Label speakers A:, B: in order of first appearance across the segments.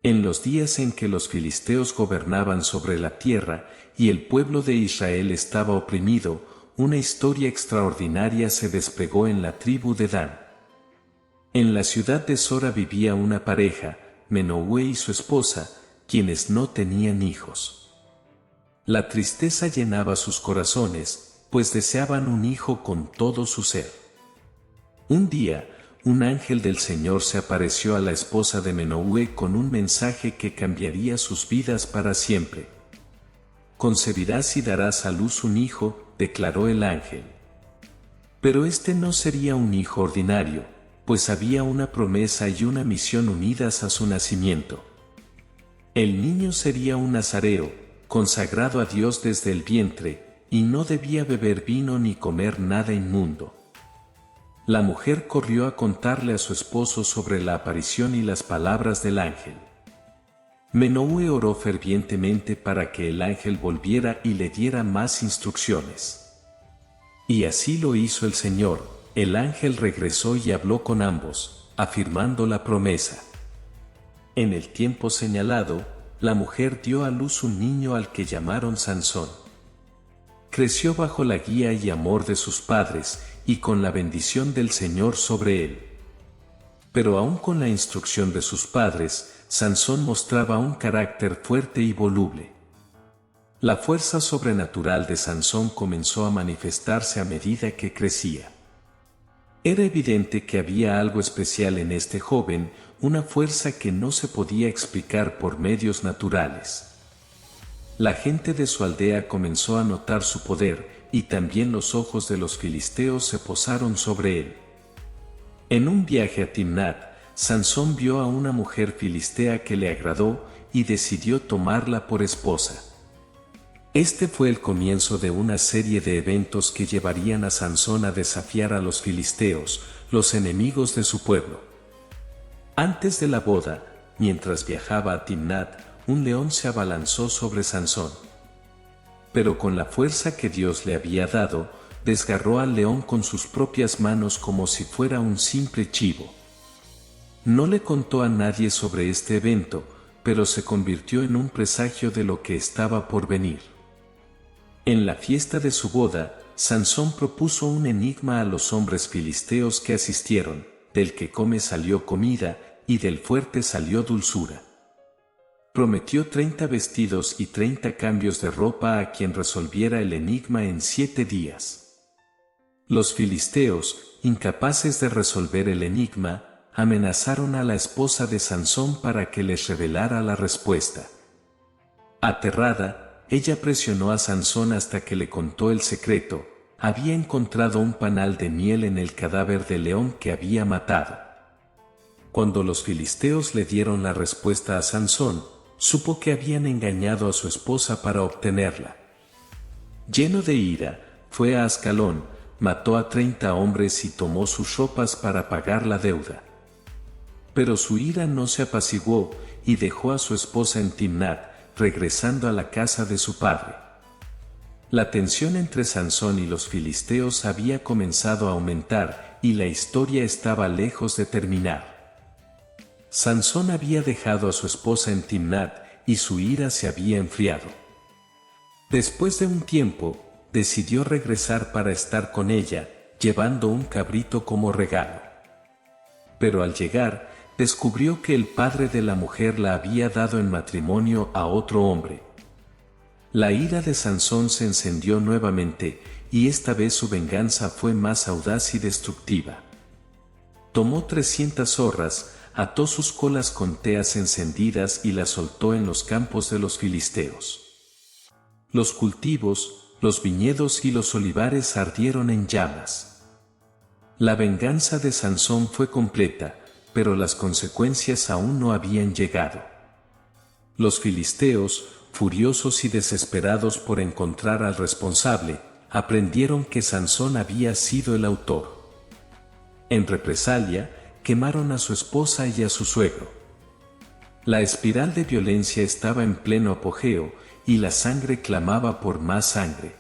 A: En los días en que los filisteos gobernaban sobre la tierra y el pueblo de Israel estaba oprimido, una historia extraordinaria se desplegó en la tribu de Dan. En la ciudad de Sora vivía una pareja, Menúe y su esposa, quienes no tenían hijos. La tristeza llenaba sus corazones, pues deseaban un hijo con todo su ser. Un día, un ángel del Señor se apareció a la esposa de Menúe con un mensaje que cambiaría sus vidas para siempre. Concebirás y darás a luz un hijo, declaró el ángel. Pero este no sería un hijo ordinario, pues había una promesa y una misión unidas a su nacimiento. El niño sería un nazareo, consagrado a Dios desde el vientre, y no debía beber vino ni comer nada inmundo. La mujer corrió a contarle a su esposo sobre la aparición y las palabras del ángel. Menúe oró fervientemente para que el ángel volviera y le diera más instrucciones. Y así lo hizo el Señor. El ángel regresó y habló con ambos, afirmando la promesa. En el tiempo señalado, la mujer dio a luz un niño al que llamaron Sansón. Creció bajo la guía y amor de sus padres, y con la bendición del Señor sobre él. Pero aún con la instrucción de sus padres, Sansón mostraba un carácter fuerte y voluble. La fuerza sobrenatural de Sansón comenzó a manifestarse a medida que crecía. Era evidente que había algo especial en este joven, una fuerza que no se podía explicar por medios naturales. La gente de su aldea comenzó a notar su poder, y también los ojos de los filisteos se posaron sobre él. En un viaje a Timnat, Sansón vio a una mujer filistea que le agradó y decidió tomarla por esposa. Este fue el comienzo de una serie de eventos que llevarían a Sansón a desafiar a los filisteos, los enemigos de su pueblo. Antes de la boda, mientras viajaba a Timnat, un león se abalanzó sobre Sansón. Pero con la fuerza que Dios le había dado, desgarró al león con sus propias manos como si fuera un simple chivo. No le contó a nadie sobre este evento, pero se convirtió en un presagio de lo que estaba por venir. En la fiesta de su boda, Sansón propuso un enigma a los hombres filisteos que asistieron: del que come salió comida, y del fuerte salió dulzura. Prometió 30 vestidos y 30 cambios de ropa a quien resolviera el enigma en 7 días. Los filisteos, incapaces de resolver el enigma, amenazaron a la esposa de Sansón para que les revelara la respuesta. Aterrada, ella presionó a Sansón hasta que le contó el secreto: había encontrado un panal de miel en el cadáver del león que había matado. Cuando los filisteos le dieron la respuesta a Sansón, supo que habían engañado a su esposa para obtenerla. Lleno de ira, fue a Ascalón, mató a 30 hombres y tomó sus ropas para pagar la deuda. Pero su ira no se apaciguó y dejó a su esposa en Timnat, regresando a la casa de su padre. La tensión entre Sansón y los filisteos había comenzado a aumentar y la historia estaba lejos de terminar. Sansón había dejado a su esposa en Timnat y su ira se había enfriado. Después de un tiempo, decidió regresar para estar con ella, llevando un cabrito como regalo. Pero al llegar, descubrió que el padre de la mujer la había dado en matrimonio a otro hombre. La ira de Sansón se encendió nuevamente, y esta vez su venganza fue más audaz y destructiva. Tomó 300 zorras, ató sus colas con teas encendidas y las soltó en los campos de los filisteos. Los cultivos, los viñedos y los olivares ardieron en llamas. La venganza de Sansón fue completa, pero las consecuencias aún no habían llegado. Los filisteos, furiosos y desesperados por encontrar al responsable, aprendieron que Sansón había sido el autor. En represalia, quemaron a su esposa y a su suegro. La espiral de violencia estaba en pleno apogeo, y la sangre clamaba por más sangre.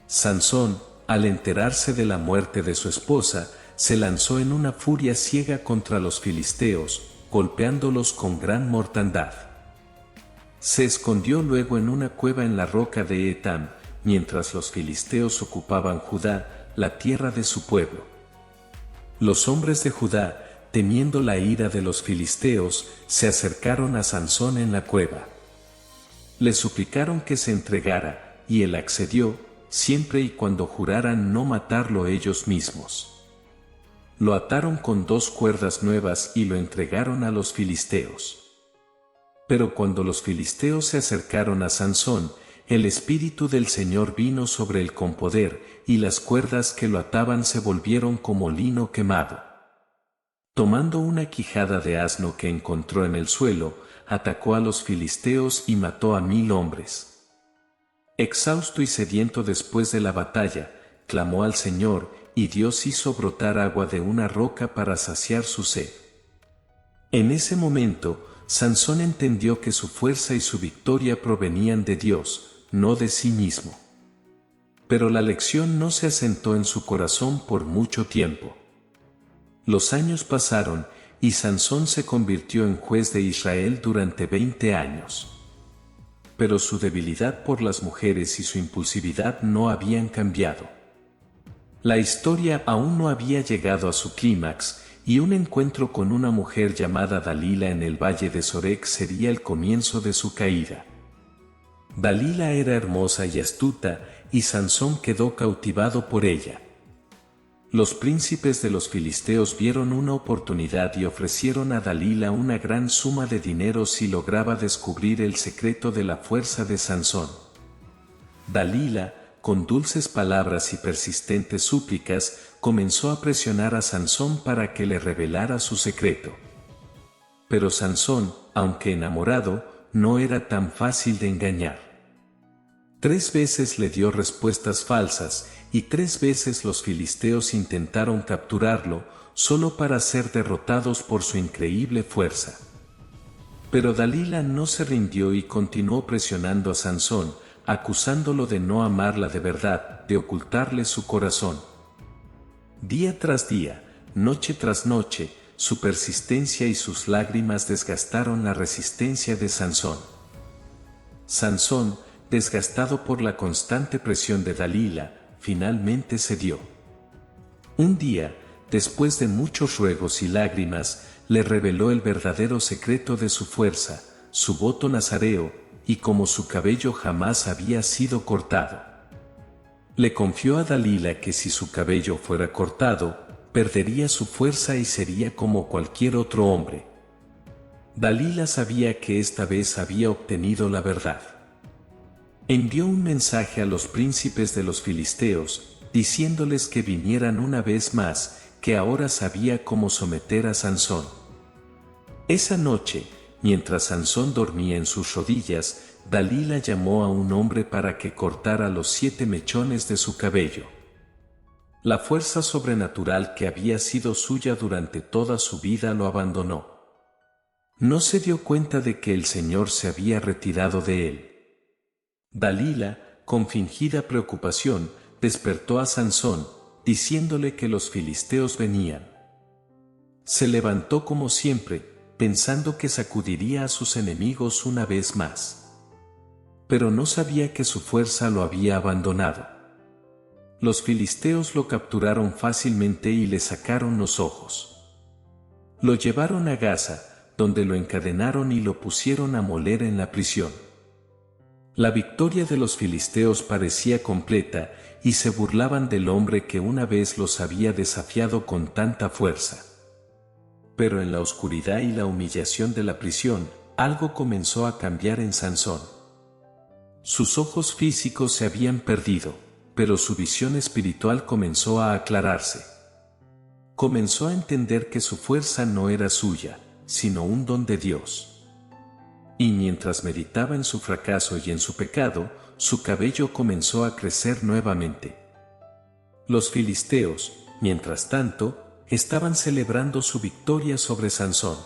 A: Sansón, al enterarse de la muerte de su esposa, se lanzó en una furia ciega contra los filisteos, golpeándolos con gran mortandad. Se escondió luego en una cueva en la roca de Etam, mientras los filisteos ocupaban Judá, la tierra de su pueblo. Los hombres de Judá, temiendo la ira de los filisteos, se acercaron a Sansón en la cueva. Le suplicaron que se entregara, y él accedió, siempre y cuando juraran no matarlo ellos mismos. Lo ataron con 2 cuerdas nuevas y lo entregaron a los filisteos. Pero cuando los filisteos se acercaron a Sansón, el Espíritu del Señor vino sobre él con poder, y las cuerdas que lo ataban se volvieron como lino quemado. Tomando una quijada de asno que encontró en el suelo, atacó a los filisteos y mató a 1000 hombres. Exhausto y sediento después de la batalla, clamó al Señor, y Dios hizo brotar agua de una roca para saciar su sed. En ese momento, Sansón entendió que su fuerza y su victoria provenían de Dios, no de sí mismo. Pero la lección no se asentó en su corazón por mucho tiempo. Los años pasaron, y Sansón se convirtió en juez de Israel durante 20 años. Pero su debilidad por las mujeres y su impulsividad no habían cambiado. La historia aún no había llegado a su clímax, y un encuentro con una mujer llamada Dalila en el valle de Sorek sería el comienzo de su caída. Dalila era hermosa y astuta, y Sansón quedó cautivado por ella. Los príncipes de los filisteos vieron una oportunidad y ofrecieron a Dalila una gran suma de dinero si lograba descubrir el secreto de la fuerza de Sansón. Dalila, con dulces palabras y persistentes súplicas, comenzó a presionar a Sansón para que le revelara su secreto. Pero Sansón, aunque enamorado, no era tan fácil de engañar. 3 veces le dio respuestas falsas, y 3 veces los filisteos intentaron capturarlo, solo para ser derrotados por su increíble fuerza. Pero Dalila no se rindió y continuó presionando a Sansón, acusándolo de no amarla de verdad, de ocultarle su corazón. Día tras día, noche tras noche, su persistencia y sus lágrimas desgastaron la resistencia de Sansón. Sansón, desgastado por la constante presión de Dalila, finalmente cedió. Un día, después de muchos ruegos y lágrimas, le reveló el verdadero secreto de su fuerza, su voto nazareo, y como su cabello jamás había sido cortado. Le confió a Dalila que si su cabello fuera cortado, perdería su fuerza y sería como cualquier otro hombre. Dalila sabía que esta vez había obtenido la verdad. Envió un mensaje a los príncipes de los filisteos, diciéndoles que vinieran una vez más, que ahora sabía cómo someter a Sansón. Esa noche, mientras Sansón dormía en sus rodillas, Dalila llamó a un hombre para que cortara los 7 mechones de su cabello. La fuerza sobrenatural que había sido suya durante toda su vida lo abandonó. No se dio cuenta de que el Señor se había retirado de él. Dalila, con fingida preocupación, despertó a Sansón, diciéndole que los filisteos venían. Se levantó como siempre, pensando que sacudiría a sus enemigos una vez más. Pero no sabía que su fuerza lo había abandonado. Los filisteos lo capturaron fácilmente y le sacaron los ojos. Lo llevaron a Gaza, donde lo encadenaron y lo pusieron a moler en la prisión. La victoria de los filisteos parecía completa, y se burlaban del hombre que una vez los había desafiado con tanta fuerza. Pero en la oscuridad y la humillación de la prisión, algo comenzó a cambiar en Sansón. Sus ojos físicos se habían perdido, pero su visión espiritual comenzó a aclararse. Comenzó a entender que su fuerza no era suya, sino un don de Dios. Y mientras meditaba en su fracaso y en su pecado, su cabello comenzó a crecer nuevamente. Los filisteos, mientras tanto, estaban celebrando su victoria sobre Sansón.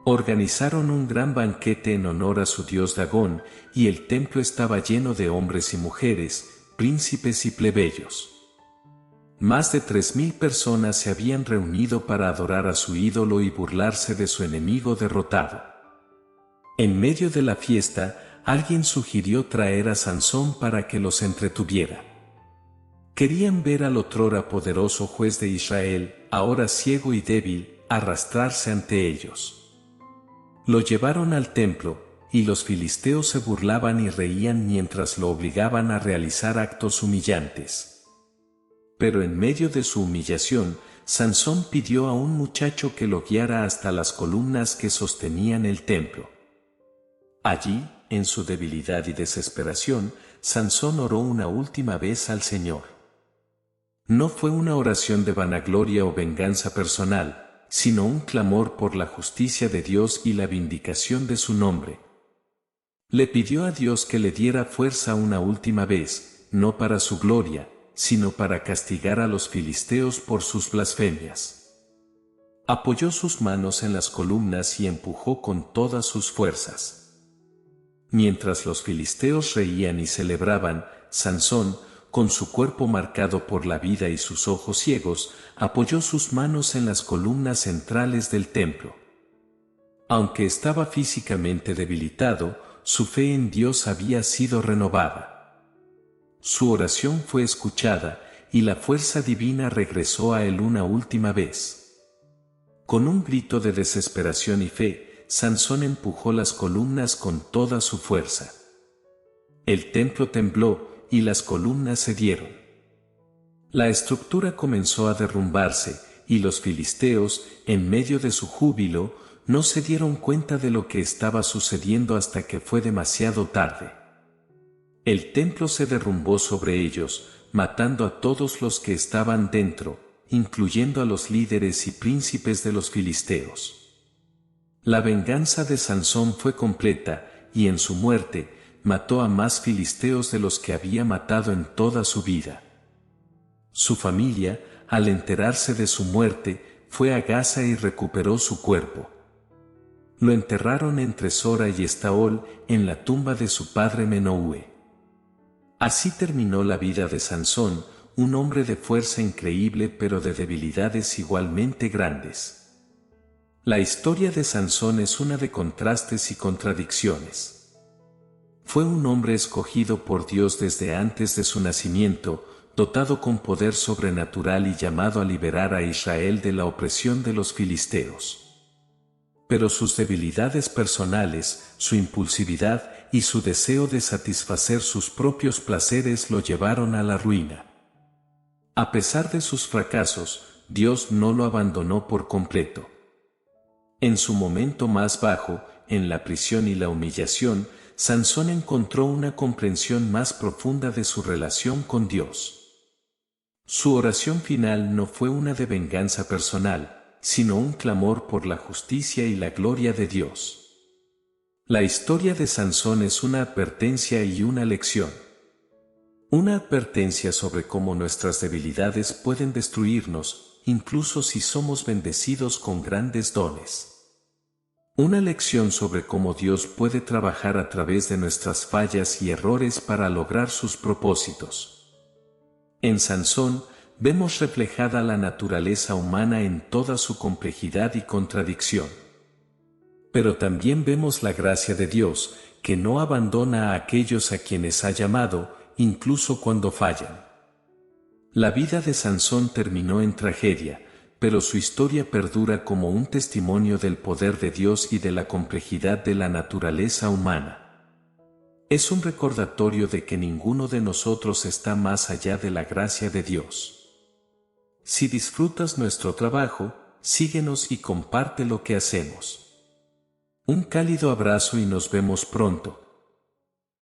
A: Organizaron un gran banquete en honor a su dios Dagón, y el templo estaba lleno de hombres y mujeres, príncipes y plebeyos. Más de 3.000 personas se habían reunido para adorar a su ídolo y burlarse de su enemigo derrotado. En medio de la fiesta, alguien sugirió traer a Sansón para que los entretuviera. Querían ver al otrora poderoso juez de Israel, ahora ciego y débil, arrastrarse ante ellos. Lo llevaron al templo, y los filisteos se burlaban y reían mientras lo obligaban a realizar actos humillantes. Pero en medio de su humillación, Sansón pidió a un muchacho que lo guiara hasta las columnas que sostenían el templo. Allí, en su debilidad y desesperación, Sansón oró una última vez al Señor. No fue una oración de vanagloria o venganza personal, sino un clamor por la justicia de Dios y la vindicación de su nombre. Le pidió a Dios que le diera fuerza una última vez, no para su gloria, sino para castigar a los filisteos por sus blasfemias. Apoyó sus manos en las columnas y empujó con todas sus fuerzas. Mientras los filisteos reían y celebraban, Sansón, con su cuerpo marcado por la vida y sus ojos ciegos, apoyó sus manos en las columnas centrales del templo. Aunque estaba físicamente debilitado, su fe en Dios había sido renovada. Su oración fue escuchada, y la fuerza divina regresó a él una última vez. Con un grito de desesperación y fe, Sansón empujó las columnas con toda su fuerza. El templo tembló, y las columnas cedieron. La estructura comenzó a derrumbarse, y los filisteos, en medio de su júbilo, no se dieron cuenta de lo que estaba sucediendo hasta que fue demasiado tarde. El templo se derrumbó sobre ellos, matando a todos los que estaban dentro, incluyendo a los líderes y príncipes de los filisteos. La venganza de Sansón fue completa, y en su muerte, mató a más filisteos de los que había matado en toda su vida. Su familia, al enterarse de su muerte, fue a Gaza y recuperó su cuerpo. Lo enterraron entre Sora y Estaol, en la tumba de su padre Menoué. Así terminó la vida de Sansón, un hombre de fuerza increíble pero de debilidades igualmente grandes. La historia de Sansón es una de contrastes y contradicciones. Fue un hombre escogido por Dios desde antes de su nacimiento, dotado con poder sobrenatural y llamado a liberar a Israel de la opresión de los filisteos. Pero sus debilidades personales, su impulsividad y su deseo de satisfacer sus propios placeres lo llevaron a la ruina. A pesar de sus fracasos, Dios no lo abandonó por completo. En su momento más bajo, en la prisión y la humillación, Sansón encontró una comprensión más profunda de su relación con Dios. Su oración final no fue una de venganza personal, sino un clamor por la justicia y la gloria de Dios. La historia de Sansón es una advertencia y una lección. Una advertencia sobre cómo nuestras debilidades pueden destruirnos, incluso si somos bendecidos con grandes dones. Una lección sobre cómo Dios puede trabajar a través de nuestras fallas y errores para lograr sus propósitos. En Sansón, vemos reflejada la naturaleza humana en toda su complejidad y contradicción. Pero también vemos la gracia de Dios, que no abandona a aquellos a quienes ha llamado, incluso cuando fallan. La vida de Sansón terminó en tragedia, pero su historia perdura como un testimonio del poder de Dios y de la complejidad de la naturaleza humana. Es un recordatorio de que ninguno de nosotros está más allá de la gracia de Dios. Si disfrutas nuestro trabajo, síguenos y comparte lo que hacemos. Un cálido abrazo y nos vemos pronto.